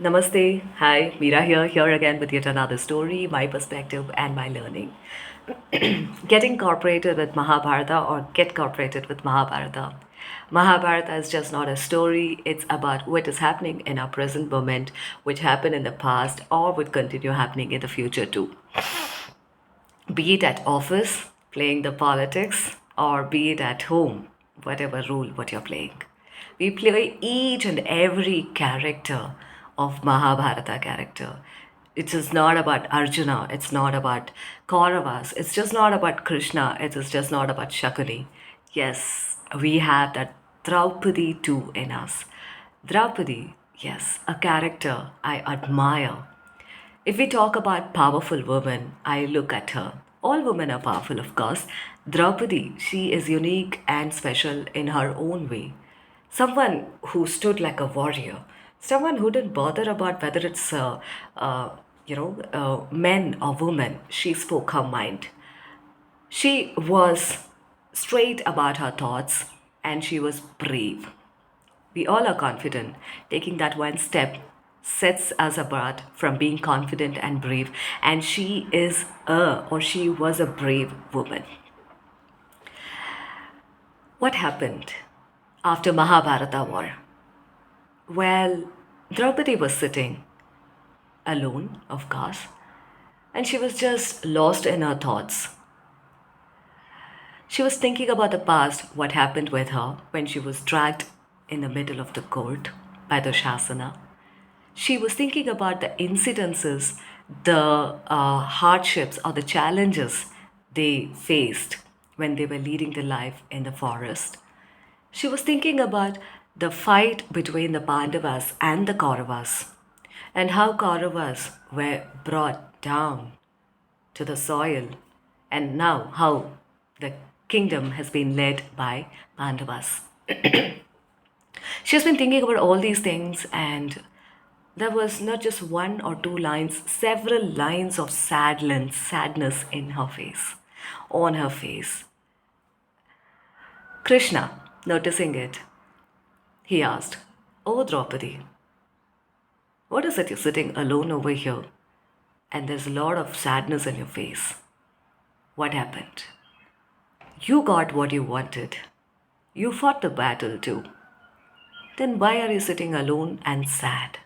Namaste. Hi, Meera here again with yet another story, my perspective and my learning. Get incorporated with Mahabharata or get incorporated with Mahabharata. Mahabharata is just not a story, it's about what is happening in our present moment, which happened in the past or would continue happening in the future too. Be it at office, playing the politics, or be it at home, whatever role what you're playing. We play each and every character of Mahabharata character. It is not about Arjuna, it's not about Kauravas, it's just not about Krishna, it is just not about Shakuni. Yes, we have that Draupadi too in us. Draupadi, yes, a character I admire. If we talk about powerful women, I look at her. All women are powerful, of course. Draupadi, she is unique and special in her own way. Someone who stood like a warrior. Someone who didn't bother about whether it's, men or women. She spoke her mind. She was straight about her thoughts and she was brave. We all are confident. Taking that one step sets us apart from being confident and brave. And she was a brave woman. What happened after Mahabharata war? Well, Draupadi was sitting alone, of course, and she was just lost in her thoughts. She was thinking about the past, what happened with her when she was dragged in the middle of the court by the Shasana. She was thinking about the incidences, the hardships or the challenges they faced when they were leading their life in the forest. She was thinking about the fight between the Pandavas and the Kauravas and how Kauravas were brought down to the soil and now how the kingdom has been led by Pandavas. She has been thinking about all these things, and there was not just one or two lines, several lines of sadness in her face, on her face. Krishna, noticing it, he asked, "Oh, Draupadi, what is it you're sitting alone over here and there's a lot of sadness in your face? What happened? You got what you wanted. You fought the battle too. Then why are you sitting alone and sad?"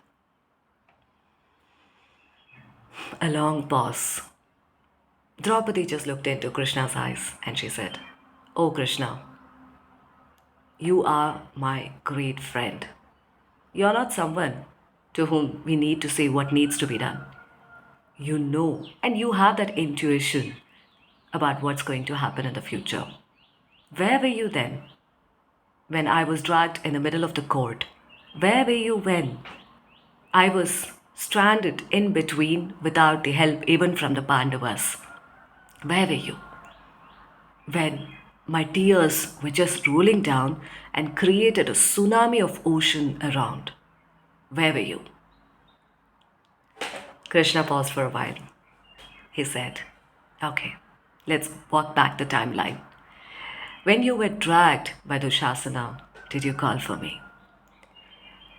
A long pause. Draupadi just looked into Krishna's eyes and she said, "Oh, Krishna, you are my great friend. You're not someone to whom we need to say what needs to be done. You know, and you have that intuition about what's going to happen in the future. Where were you then when I was dragged in the middle of the court? Where were you when I was stranded in between without the help even from the Pandavas? Where were you when my tears were just rolling down and created a tsunami of ocean around? Where were you?" Krishna paused for a while. He said, "Okay, let's walk back the timeline. When you were dragged by Dushasana, did you call for me?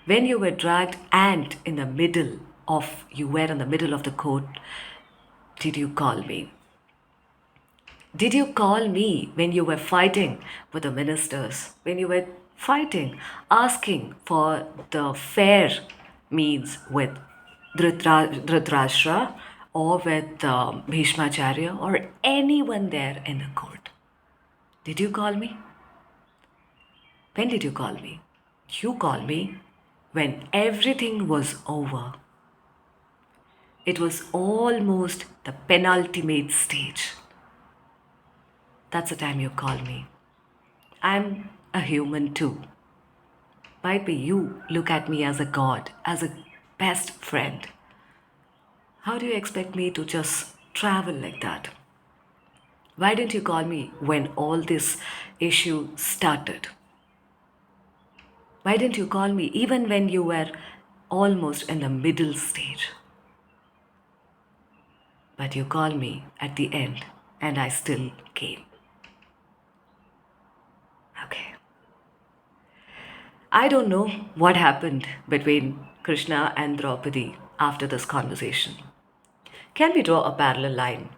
When you were dragged and you were in the middle of the court, did you call me? Did you call me when you were fighting with the ministers? When you were fighting, asking for the fair means with Dhritarashtra or with Bhishmacharya or anyone there in the court? Did you call me? When did you call me? You called me when everything was over. It was almost the penultimate stage. That's the time you call me. I'm a human too. Might be you look at me as a god, as a best friend. How do you expect me to just travel like that? Why didn't you call me when all this issue started? Why didn't you call me even when you were almost in the middle stage? But you called me at the end and I still came. Okay. I don't know what happened between Krishna and Draupadi after this conversation? Can we draw a parallel line?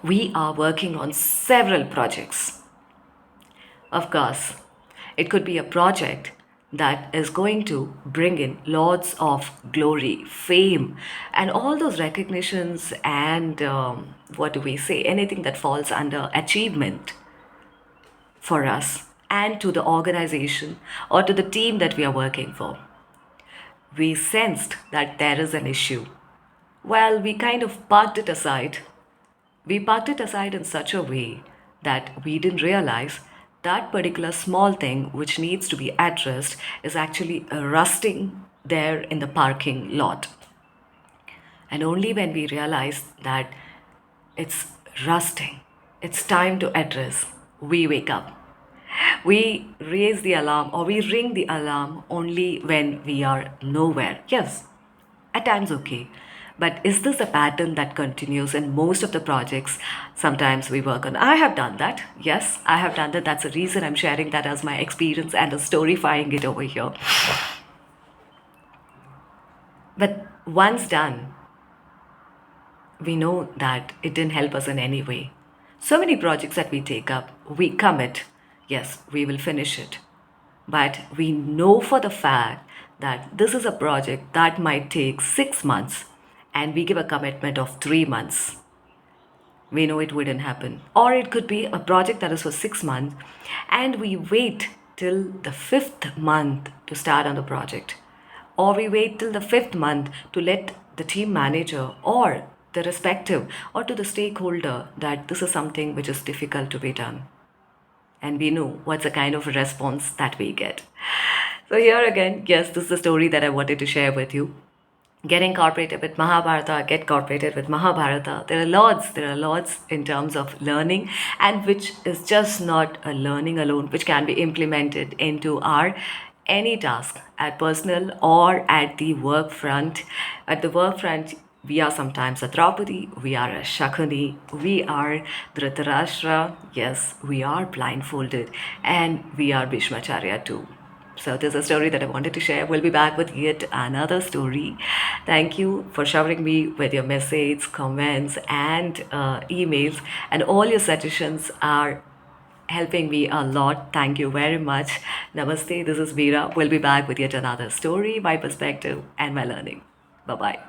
We are working on several projects. Of course, it could be a project that is going to bring in lots of glory, fame, and all those recognitions and what do we say? Anything that falls under achievement for us and to the organization or to the team that we are working for. We sensed that there is an issue. Well, we kind of parked it aside. We parked it aside in such a way that we didn't realize that particular small thing which needs to be addressed is actually rusting there in the parking lot. And only when we realize that it's rusting, it's time to address, we wake up. We raise the alarm or we ring the alarm only when we are nowhere. Yes, at times okay. But is this a pattern that continues in most of the projects? Sometimes we work on. I have done that. Yes, I have done that. That's the reason I'm sharing that as my experience and storifying it over here. But once done, we know that it didn't help us in any way. So many projects that we take up, we commit, yes, we will finish it. But we know for the fact that this is a project that might take 6 months and we give a commitment of 3 months. We know it wouldn't happen. Or it could be a project that is for 6 months and we wait till the fifth month to start on the project. Or we wait till the fifth month to let the team manager or the respective or to the stakeholder that this is something which is difficult to be done. And we know what's the kind of response that we get. So, here again, yes, this is the story that I wanted to share with you. Get incorporated with Mahabharata, get incorporated with Mahabharata. There are lots in terms of learning, and which is just not a learning alone, which can be implemented into our any task at personal or at the work front. At the work front, we are sometimes a Draupadi, we are a Shakuni, we are Dhritarashtra, yes, we are blindfolded, and we are Bhishmacharya too. So this is a story that I wanted to share. We'll be back with yet another story. Thank you for showering me with your messages, comments, and emails. And all your suggestions are helping me a lot. Thank you very much. Namaste. This is Meera. We'll be back with yet another story, my perspective, and my learning. Bye bye.